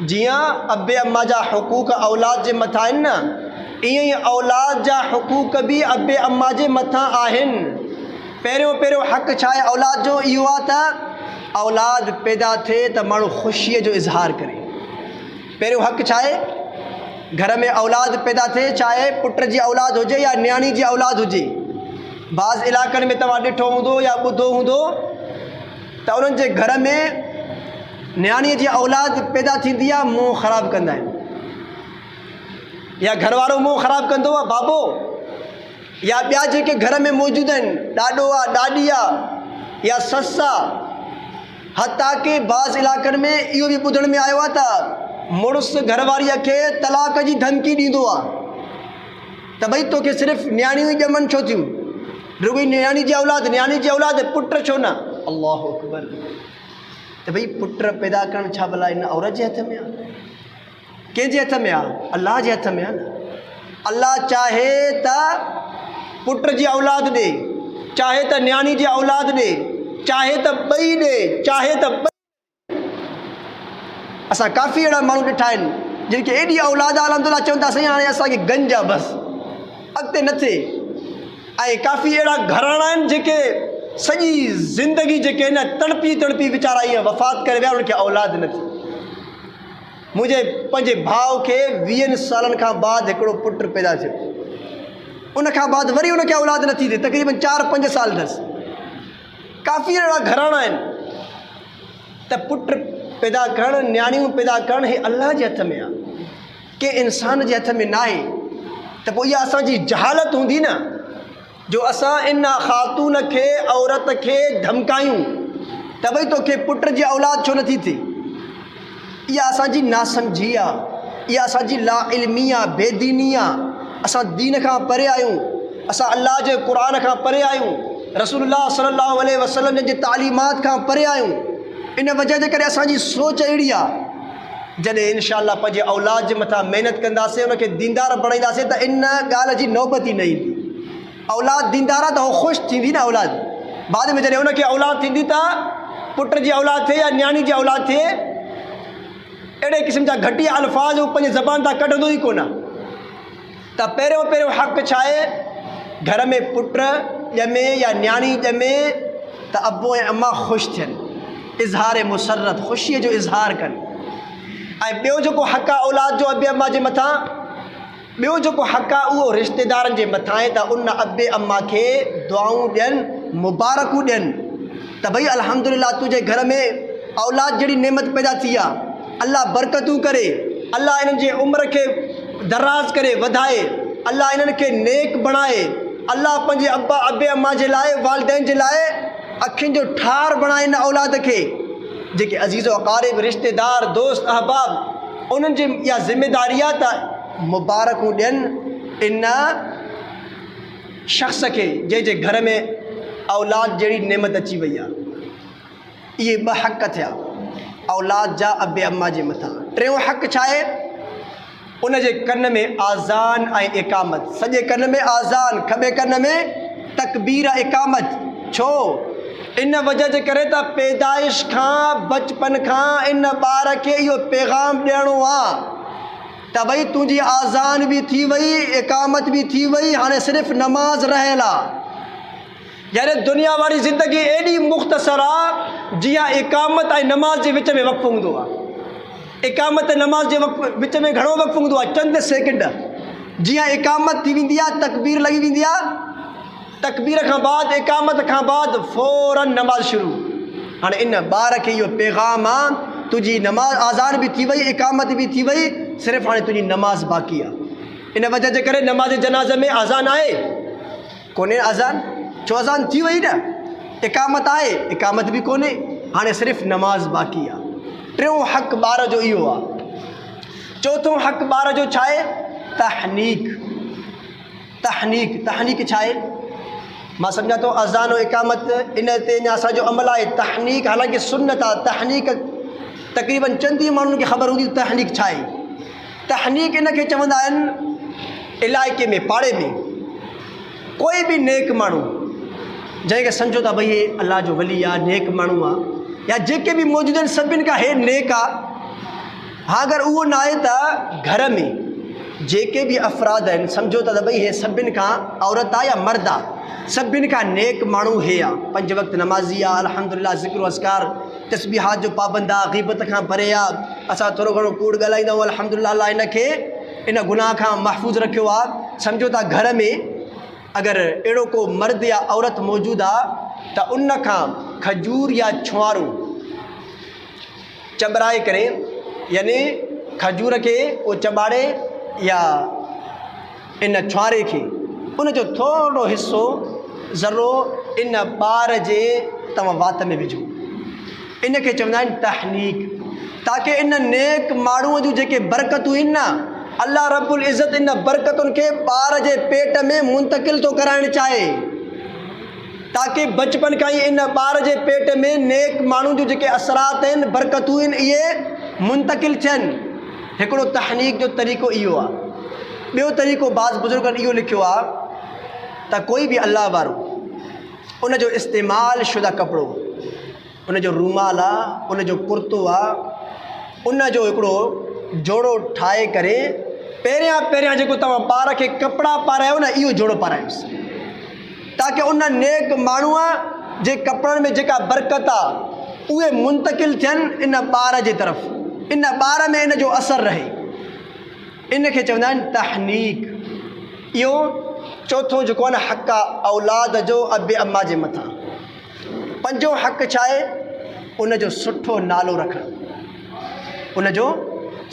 जियां अबे अम्मा जा हुकूक औलाद जे मथां आहिनि न, ईअं ई औलाद जा हुकूक भी अबे अम्मा जे मथां आहिनि। पहिरियों हक़ छा आहे औलाद जो? इहो आहे त औलाद पैदा थिए त माण्हू ख़ुशीअ जो इज़हार करे। पहिरियों हक़ छा आहे? घर में औलाद पैदा थिए, चाहे पुट जी औलाद हुजे या न्याणी जी औलाद हुजे। बाज़ इलाइक़नि में तव्हां ॾिठो हूंदो या ॿुधो हूंदो त उन्हनि जे घर में न्याणीअ जी औलाद पैदा थींदी आहे, मुंहुं ख़राबु कंदा आहिनि, या घरवारो मुंहुं ख़राबु कंदो आहे बाबो, या ॿिया जेके घर में मौजूदु आहिनि, ॾाॾो आहे, ॾाॾी आहे या ससु आहे। हता की बाज़ इलाइक़नि में इहो बि ॿुधण में आयो आहे त मुड़ुसु घरवारीअ खे तलाक जी धमकी ॾींदो आहे त भई तोखे सिर्फ़ु न्याणियूं ई ॼमनि छो थियूं, रुॻो न्याणी जी औलाद पुट छो न? अल्लाहु अकबर। त भई पुट पैदा करणु छा भला इन औरत जे हथ में आहे? कंहिंजे हथ में आहे? अल्लाह जे हथ में आहे न। अल्लाह चाहे त पुट जी औलाद ॾे, चाहे त न्याणी जी औलाद ॾे, चाहे त ॿई ॾे, चाहे त ॿई। असां काफ़ी अहिड़ा माण्हू ॾिठा आहिनि जिन खे एॾी औलाद आहे, अल्हम्दुलिल्लाह चवनि था साईं हाणे असांखे गंज आहे, बसि अॻिते न थिए। ऐं काफ़ी अहिड़ा घराणा आहिनि जेके सॼी ज़िंदगी जेके आहिनि तड़पी वीचारा ईअं वफ़ात करे विया, उनखे औलाद न थी। मुंहिंजे पंहिंजे भाउ खे 20 सालनि खां बाद हिकिड़ो पुटु पैदा थियो, उनखां बाद वरी उनखे औलाद न थी थिए, तक़रीबन 4-5 साल अथसि। काफ़ी अहिड़ा घराणा आहिनि त पुट पैदा करणु, न्याणियूं पैदा करणु, हे अल्लाह जे हथ में आहे, कंहिं इंसान जे हथ में न आहे। त पोइ इहा असांजी जहालत हूंदी न, जो असां इन ख़ातून खे, औरत खे धमकायूं त भई तोखे पुट जी औलाद छो नथी थिए। इहा असांजी नासमझी आहे, इहा असांजी लाइल्मी आहे, बेदीनी आहे। असां दीन खां परे आहियूं, असां अल्लाह जे क़ुरान खां परे आहियूं, रसूलुल्लाह सल्लल्लाहु अलैहि वसल्लम जे तालीमात खां परे आहियूं। इन वजह जे करे असांजी सोच अहिड़ी आहे। जॾहिं इंशाअल्लाह पंहिंजे औलाद जे मथां महिनत कंदासीं, उनखे दीनदार बणाईंदासीं त इन ॻाल्हि जी नौबत ई न ईंदी। औलाद दीनदार आहे त उहो ख़ुशि थींदी न औलाद। बाद में जॾहिं उनखे औलाद थींदी त पुट जी औलाद थिए या न्याणी जी औलाद थिए, अहिड़े क़िस्म जा घटिया अल्फाज़ उहो पंहिंजी ज़बान तां कढंदो ई कोन। त पहिरियों हक़ छा आहे? घर में पुट ॼमे या न्याणी ॼमे त अबो ऐं अम्मा ख़ुशि थियनि, इज़हार मुसरत, ख़ुशीअ जो इज़हार कनि। ऐं ॿियो जेको हक़ आहे औलाद जो अबे अम्मा जे मथां, ॿियो जेको हक़ आहे उहो रिश्तेदारनि जे मथां आहे त उन अबे अम्मा खे दुआऊं ॾियनि, मुबारकूं ॾियनि त भई अल्हम्दुलिल्लाह तुंहिंजे घर में औलाद जहिड़ी नेमत पैदा थी आहे, अल्लाह बरकतूं करे, अल्लाह इन्हनि जे उमिरि खे दराज़ करे वधाए, अल्लाह इन्हनि खे नेक बणाए, अल्लाह पंहिंजे अबे अम्मा जे लाइ, वालिदैन जे लाइ अखियुनि जो ठार बणाए इन औलाद खे। जेके अज़ीज़ो अक़ारिब, रिश्तेदार, दोस्त, अहबाब, उन्हनि जी इहा ज़िम्मेदारी आहे त मुबारकूं ॾियनि इन शख़्स खे जंहिंजे घर में औलाद जहिड़ी नेमत अची वई आहे। इहे 2 हक़ थिया औलाद जा अबे अम्मा जे मथां। टियों हक़ छा आहे? उन जे कन में आज़ान ऐं इकामत, सॼे कन में आज़ान, खॿे कन में तकबीर इकामत। छो? इन वजह जे करे त पैदाइश खां, बचपन खां इन ॿार खे इहो पैगाम ॾियणो आहे त भई तुंहिंजी आज़ान बि थी वई, इकामत बि थी वई, हाणे सिर्फ़ु नमाज़ रहियल आहे। यानी दुनिया वारी ज़िंदगी एॾी मुख़्तसर आहे जीअं इकामत ऐं नमाज़ जे विच में वक़्फ़ु हूंदो आहे। इकामत नमाज़ जे विच में घणो वक़्फ़ु हूंदो आहे? चंद सेकंड। जीअं इकामत थी वेंदी आहे, तकबीर लॻी वेंदी आहे, तकबीर खां बाद, इकामत खां बाद फ़ौरन नमाज़ शुरू। हाणे इन ॿार खे इहो पैगाम आहे, तुंहिंजी नमाज़, आज़ान बि थी वई, इकामत बि थी वई, सिर्फ़ु हाणे तुंहिंजी नमाज़ बाक़ी आहे। इन वजह जे करे नमाज़ जनाज़ में आज़ान आहे कोन्हे? आज़ान छो? आज़ान थी वई न। इकामत आहे, इकामत बि कोन्हे, हाणे सिर्फ़ु नमाज़ बाक़ी आहे। टियों हक़ ॿार जो इहो आहे। चौथों हक़ ॿार जो छा आहे? तहनीक। तहनीक छा आहे? मां सम्झां थो अज़ान और इकामत इन ते अञा असांजो अमल आहे। तहनीक हालांकि सुन्नत आहे। तहनीक तक़रीबन चंद माण्हुनि खे ख़बर हूंदी तहनीक छा आहे। तहनीक इन खे चवंदा आहिनि इलाइक़े में, पाड़े में कोई बि नेक माण्हू जंहिंखे सम्झो था भई हे अल्लाह जो वली आहे, नेक माण्हू आहे, या जेके बि मौजूदु आहिनि सभिनि खां हे नेक आहे, हाँ अगर उहो ना आहे त घर में जेके भी अफ़राद आहिनि, सम्झो त भई हे सभिनि खां औरत आहे या मर्द आहे, सभिनि खां नेक माण्हू हे आहे, 5 वक़्त नमाज़ी आहे, अल्हम्दुलिल्लाह ज़िक्र अस्कार तस्बीहात जो पाबंद आहे, ग़ीबत खां परे आहे, असां थोरो घणो कूड़ ॻाल्हाईंदा आहियूं, अल्हम्दुलिल्लाह अल्लाह इनखे इन गुनाह खां महफ़ूज़ रखियो आहे। सम्झो था घर में अगरि अहिड़ो को मर्द या औरत मौजूदु आहे त उन खां खजूर या छुआरो चॿाराए करे, यानी खजूर खे उहो चॿाड़े या इन छुआरे खे उनजो थोरो हिसो ज़रो इन ॿार जे तव्हां वात में विझो, इनखे चवंदा आहिनि तहनीक, ताकी इन नेक माण्हूअ जूं जेके बरकतूं आहिनि न, अल्लाह रब्बुल इज़्ज़त इन बरकतुनि खे ॿार जे पेट में मुंतकिल थो कराइणु चाहे, ताकी बचपन खां ई इन ॿार जे पेट में नेक माण्हुनि जूं जेके असरात आहिनि, बरकतूं आहिनि, इहे मुंतकिल थियनि। हिकिड़ो तहनीक जो तरीक़ो इहो आहे। ॿियो तरीक़ो बाज़ बुज़ुर्गनि इहो लिखियो आहे त कोई बि अल्लाह वारो उनजो इस्तेमालु शुदा कपिड़ो, उनजो रूमाल आहे, उनजो कुर्तो आहे, उनजो हिकिड़ो जोड़ो ठाहे करे पहिरियां जेको तव्हां ॿार खे कपिड़ा पारायो न, इहो जोड़ो पारायोसि, ताकी उन नेक माण्हूअ जे कपिड़नि में जेका बरकत आहे उहे मुंतकिल थियनि इन ॿार जे तरफ़, इन ॿार में इन जो असरु रहे, इनखे चवंदा आहिनि तहनीक। इहो चौथों जेको आहे न हक़ आहे औलाद जो अबे अम्मा जे मथां। 5हों हक़ छा आहे? उनजो सुठो नालो रखणु, उनजो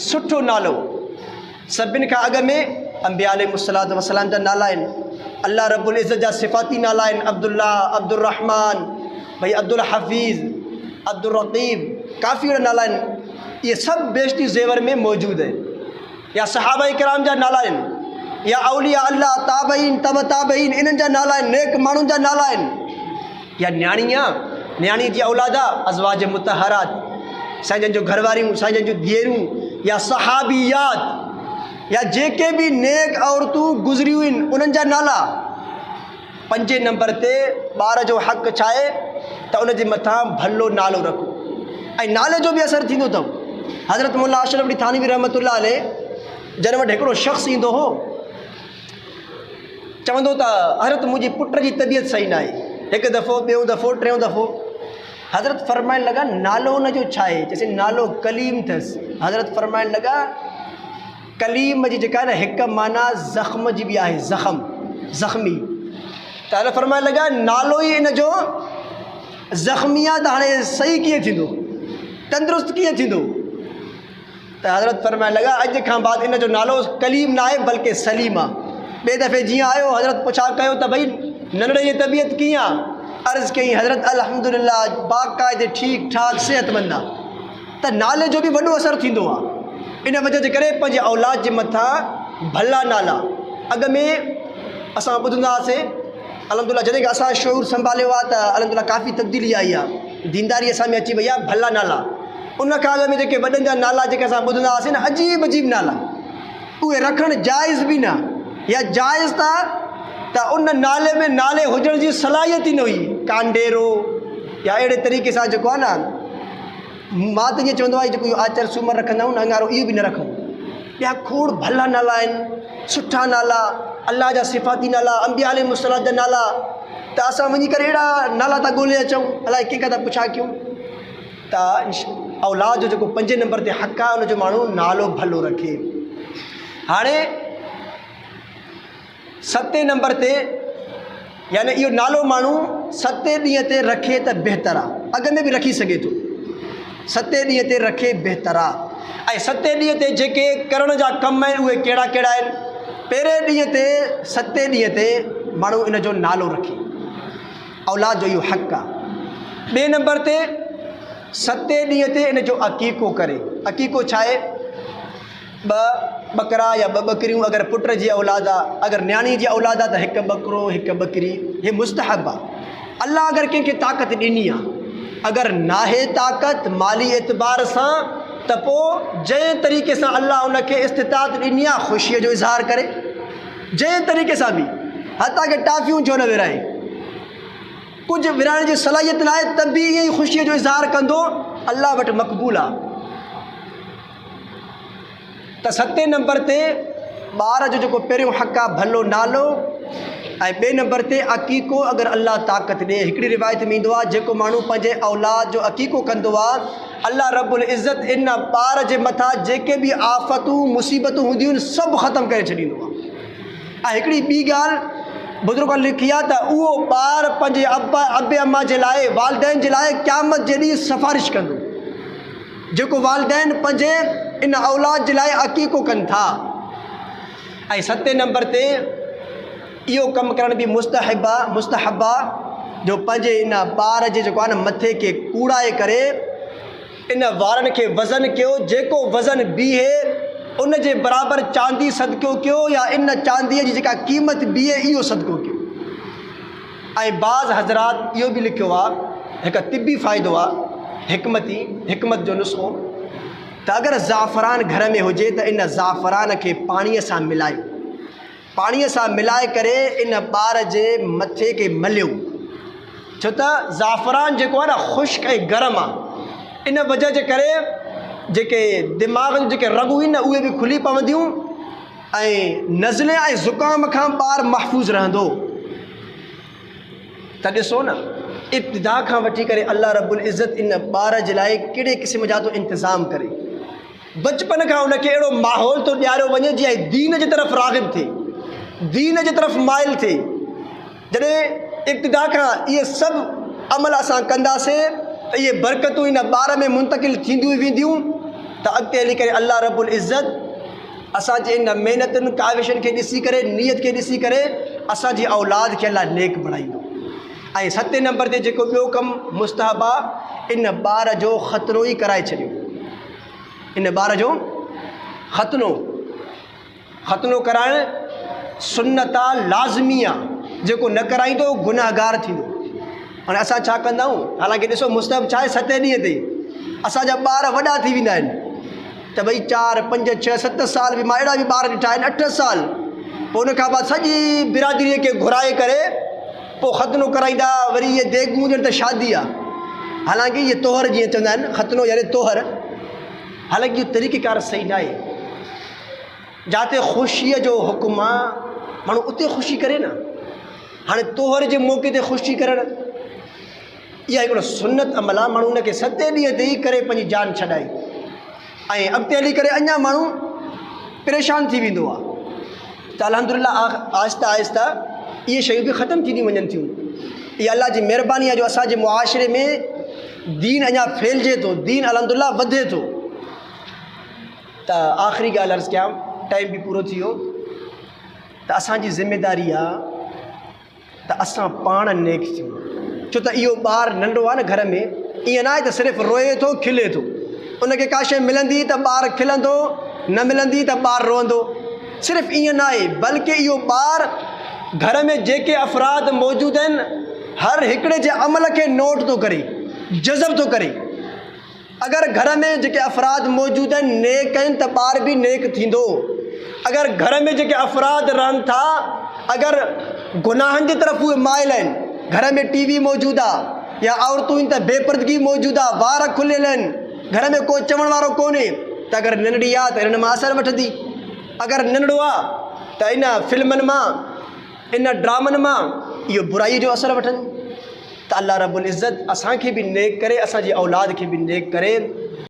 सुठो नालो। सभिनि खां अॻु में अंबिया अलैहिस्सलातु वस्सलाम जा नाला आहिनि, अल्लाह रब्बुल इज़्ज़त जा सिफ़ाती नाला आहिनि, अब्दुल्ला, अब्दुर रहमान, भई अब्दुल हफ़ीज़, अब्दुल रक़ीब, काफ़ी अहिड़ा नाला आहिनि, इहे सभु बेशती ज़ेवर में मौजूदु आहिनि। या सहाबा किराम जा नाला आहिनि, या औलिया अल्लाह, ताबईन, तब ताबईन, इन्हनि जा नाला आहिनि, नेक माण्हुनि जा नाला आहिनि। या न्याणी आहे, न्याणी जी औलाद आहे, अज़वाज मुतहरात, साईं जो घरवारियूं, साईं जूं धीअरूं, या सहाबियात, या जेके भी नेक औरतूं गुज़रियूं आहिनि उन्हनि जा नाला। 5 नंबर ते ॿार जो हक़ छा आहे त उन जे मथां भलो नालो रखो, ऐं नाले जो बि असरु थींदो अथव। हज़रत मुल्ला अशरफ अली थानवी रहमतुल्लाह अलैह जॾहिं वटि हिकिड़ो शख़्स ईंदो हो, चवंदो त हज़रत मुंहिंजी पुट जी तबियत सही न आहे, हिकु दफ़ो, ॿियों दफ़ो, टियों दफ़ो। हज़रत फरमाइण लॻा नालो उनजो छा आहे? चइसि नालो कलीम अथसि। हज़रत फरमाइण लॻा कलीम जी जेका आहे न हिकु माना ज़ख़्म जी बि आहे, ज़ख़्मी। त हज़रत फरमाइण लॻा नालो ई इन जो ज़ख़्मी आहे, त हाणे सही कीअं थींदो, तंदुरुस्त कीअं थींदो? त हज़रत फरमाइण लॻा अॼु खां बाद इन जो नालो कलीम न आहे बल्कि सलीम आहे। ॿिए दफ़े जीअं आयो हज़रत पुछा कयो त भई नंढड़े जी तबियत कीअं आहे? अर्ज़ु कयईं हज़रत अल्हम्दुलिल्लाह बाक़ाइदे ठीकु ठाक सिहतमंद आहे। त नाले जो बि वॾो असरु थींदो आहे। इन वजह जे करे पंहिंजे औलाद जे मथां भला नाला। अॻु में असां ॿुधंदा हुआसीं, अल्हम्दुलिल्लाह जॾहिं की असां शौर संभालियो आहे त अल्हम्दुलिल्लाह काफ़ी तब्दीली आई आहे, दीनदारी असां में अची वई आहे, भला नाला। उन खां अॻु में जेके वॾनि जा नाला जेके असां ॿुधंदा हुआसीं न, अजीब अजीब नाला, उहे रखणु जाइज़ बि न, या जाइज़ था त उन नाले में नाले हुजण जी सलाहियत ई न हुई। कांडेरो या अहिड़े तरीक़े सां जेको आहे न, मां त ईअं चवंदो आहियां जेको इहो आचर सूमर रखंदा आहियूं न, अंगारो इहो बि न रखूं। ॿिया खोड़ भला नाला आहिनि, सुठा नाला, अल्लाह जा सिफ़ाती नाला, अंबिया अलैहिस्सलाम जा नाला। त असां वञी करे अहिड़ा नाला था ॻोल्हे अचूं, अलाए कंहिंखां था पुछा कयूं। त औलाद जो जेको 5 नंबर ते हक़ आहे उनजो माण्हू नालो भलो रखे। हाणे 7 नंबर ते, यानी इहो नालो माण्हू 7 ॾींहं ते रखे त बहितर आहे, अॻ में बि रखी सघे थो, 7 ॾींहं ते रखे बहितर आहे। ऐं 7 ॾींहं ते जेके करण जा कम आहिनि उहे कहिड़ा कहिड़ा आहिनि? पहिरें ॾींहं ते 7 ॾींहं ते माण्हू इन जो नालो रखे, औलाद जो इहो हक़ आहे। 2 नंबर ते 7 ॾींहं ते इन जो अक़ीक़ो करे। अक़ीक़ो छा आहे? 2 बकरा या 2 बकरियूं, अगरि पुट जी औलाद आहे, अगरि न्याणी जी औलाद आहे त 1 बकरो 1 बकरी, हे मुस्तहब आहे। अल्लाह अगरि कंहिंखे ताक़त ॾिनी आहे, अगरि नाहे ताक़त माली एतबार सां, त पोइ जंहिं तरीक़े सां अल्लाह उनखे इस्तिताअत ॾिनी आहे ख़ुशीअ जो इज़हार करे, जंहिं तरीक़े सां बि, हता कि टाफ़ियूं छो न विराए, कुझु विराइण जी सलाहियत न आहे त बि ईअं ई ख़ुशीअ जो इज़हार कंदो, अल्लाह वटि मक़बूल आहे। त 7 नंबर ते ॿार जो जेको पहिरियों हक़ आहे भलो नालो, ऐं 2 नंबर ते अक़ीक़ो अगरि अल्लाह ताक़त ॾिए। हिकिड़ी रिवायत में ईंदो आहे जेको माण्हू पंहिंजे औलाद जो अक़ीक़ो कंदो आहे, अल्लाह रब्बुल इज़्ज़त इन ॿार जे मथां जेके बि आफ़तूं मुसीबतूं हूंदियूं आहिनि सभु ख़तमु करे छॾींदो आहे। ऐं हिकिड़ी ॿी ॻाल्हि बुज़ुर्गनि लिखी आहे त उहो ॿार पंहिंजे अबे अम्मा जे लाइ, वालिदैन जे लाइ क़यामत जे ॾींहुं सिफ़ारिश कंदो, जेको वालिदैन पंहिंजे इन औलाद जे लाइ अक़ीक़ो कनि था। ऐं 7 नंबर ते इहो कमु करण बि मुस्तहब आहे जो पंहिंजे इन ॿार जे जेको आहे न मथे खे कूड़ाए करे इन वारनि खे वज़न कयो, जेको वज़न बीहे उन जे बराबरि चांदी सदको कयो, या इन चांदीअ जी जेका क़ीमत बीहे इहो सदको कयो। ऐं बाज़ हज़रात इहो बि लिखियो आहे, हिकु तिबी फ़ाइदो आहे, हिकमत जो नुस्ख़ो, त अगरि ज़ाफ़रान घर में हुजे त इन ज़ाफ़रान खे पाणीअ सां मिलायो, पाणीअ सां मिलाए करे इन ॿार जे मथे खे मलियो, छो त ज़ाफ़रान जेको आहे न ख़ुश्क ऐं गरम आहे। इन वजह जे करे जेके दिमाग़ जूं जेके रॻूं आहिनि न उहे बि खुली पवंदियूं ऐं नज़ले ऐं ज़ुकाम खां ॿारु महफ़ूज़ रहंदो। त ॾिसो न इब्तिदा खां वठी करे अल्लाह रब्बुल इज़्ज़त इन ॿार जे लाइ कहिड़े क़िस्म जा थो इंतिज़ाम करे। बचपन खां उनखे अहिड़ो माहौल थो ॾियारियो वञे जीअं दीन जे तरफ़ राग़िब थिए, दीन जे तरफ़ माइल थिए। जॾहिं इब्तिदा खां इहे सभु अमल असां कंदासीं त इहे बरकतूं इन ॿार में मुंतक़िल थींदियूं वेंदियूं, त अॻिते हली करे अल्लाह रब्बुल इज़्ज़त असांजे इन महिनतुनि काविशनि खे ॾिसी करे, नियत खे ॾिसी करे असांजी औलाद खे अल्लाह नेक बणाईंदो। ऐं 7 नंबर ते जेको ॿियो कमु मुस्तहब आहे, इन ॿार जो ख़तनो ई कराए छॾियो। इन ॿार जो ख़तनो कराइणु सुन्नत आहे, लाज़मी आहे, जेको न कराईंदो गुनाहगार थींदो। हाणे असां छा कंदा आहियूं, हालांकि ॾिसो मुस्तहब छा आहे, 7 ॾींहं ते असांजा ॿार वॾा थी वेंदा आहिनि, त भई 4, 5, 6, 7 साल बि मां अहिड़ा बि ॿार ॾिठा आहिनि 8 साल, पोइ उनखां बाद सॼी बिरादरीअ खे घुराए करे पोइ ख़तनो कराईंदा, वरी इहे देगूं ॼण त शादी आहे। हालांकि इहे तोहर जीअं चवंदा आहिनि, ख़तनो यानी तोहर, हालांकि इहो तरीक़ेकार सही न आहे। जिते ख़ुशीअ जो हुकुम आहे माण्हू उते ख़ुशी करे न। हाणे तोहर जे मौक़े ते ख़ुशी करणु इहा हिकिड़ो सुन्नत अमल आहे, माण्हू उनखे 7 ॾींहं ते ई करे पंहिंजी जान छॾाई, ऐं अॻिते हली करे अञा माण्हू परेशान थी वेंदो आहे। त अल्हम्दुलिल्लाह आहिस्ता आहिस्ता इहे शयूं बि ख़तमु थींदियूं वञनि थियूं। इहा अल्लाह जी महिरबानी आहे जो असांजे मुआशिरे में दीन अञा फैलिजे थो, दीन अल्हम्दुलिल्लाह वधे थो। त आख़िरी ॻाल्हि अर्ज़ु कयां, टाइम बि पूरो थी वियो, त असांजी ज़िमेदारी आहे त असां पाण नेक थियूं। छो त इहो ॿारु नंढो आहे न घर में, ईअं न आहे त सिर्फ़ु रोए थो खिले थो, उनखे का शइ मिलंदी त ॿारु खिलंदो, न मिलंदी त ॿारु रोअंदो, सिर्फ़ु ईअं न आहे, बल्कि इहो ॿारु घर में जेके अफ़राद मौजूदु आहिनि हर हिकिड़े जे अमल खे नोट थो करे, जज़ब थो करे। अगरि घर में जेके अफ़राद मौजूदु आहिनि नेक आहिनि त ॿार बि नेक थींदो। अगरि घर में जेके अफ़राद रहनि था अगरि गुनाहनि जी तरफ़ उहे माइल आहिनि, घर में टीवी मौजूदु आहे या औरतूं आहिनि त बेपर्दगी मौजूदु आहे, वार खुलियल आहिनि, घर में कोई चवण वारो कोन्हे, त अगरि नंढड़ी आहे त हिन मां असरु वठंदी, अगरि नंढड़ो आहे त इन फिल्मनि मां, इन ड्रामनि मां इहो बुराई जो असरु वठनि। त अल्लाह रब्बुल इज़्ज़त असांखे बि नेक करे, असांजी औलाद खे बि नेक करे।